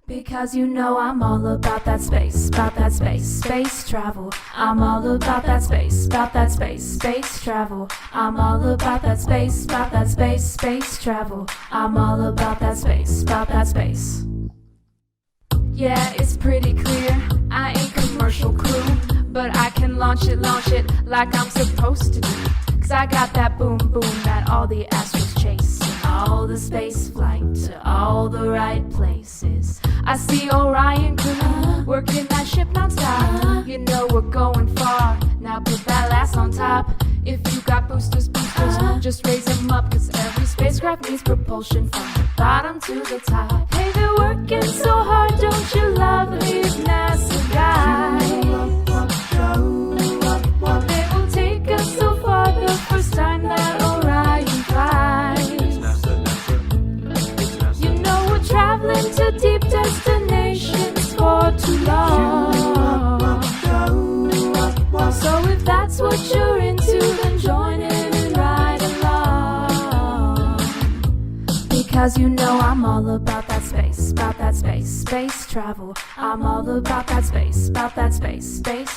Because you know I'm all about that space travel. I'm all about that space travel. I'm all about that space travel. I'm all about that space. Yeah, it's pretty clear, I ain't commercial crew, but I can launch it like I'm supposed to do. Cause I got that boom that all the astros chase, all the space flight to all the right places. I see Orion crew working that ship non-stop. You know we're going far, now put that last on top. If you got boosters, just raise them up. Cause every spacecraft needs propulsion from the bottom to the top. Hey, they're working so hard, don't you love these NASA guys? They will take us so far the first time that Orion flies. You know we're traveling to deep destinations for too long. So if that's what you're into, then join in and ride along. Because you know I'm all about that space travel. I'm all about that space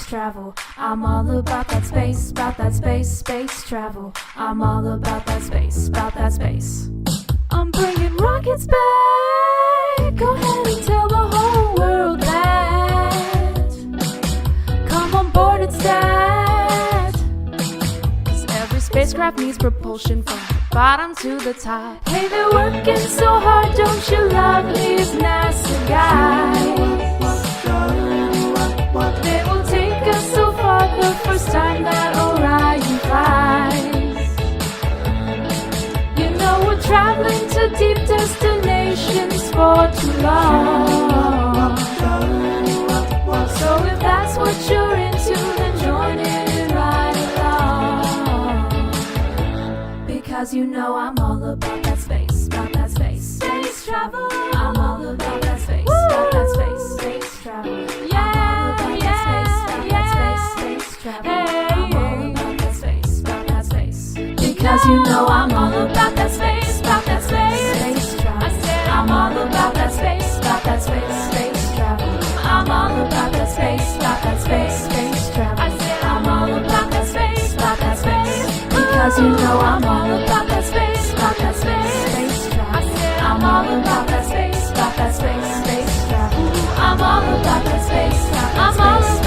travel. I'm all about that space travel. I'm all about that space. I'm bringing rockets back. Go ahead and tell the whole world that. Come on board, it's that. Cause every spacecraft needs propulsion from the bottom to the top. Hey, they're working so hard, don't you love these NASA guys? They will take us so far the first time that Orion flies. You know we're traveling to deep destinations for too long. So if that's what you're into, then join in and ride along. Because you know I'm all about that space travel. I'm all about that space travel. Yeah, I'm all about that space travel. I'm all about that space. Because you know I'm all about that space travel. I'm all about that space travel. I'm all about that space travel. I'm all about that space. Because you know I'm all about that space travel. I'm all about that space travel. I'm all about that space. I'm all about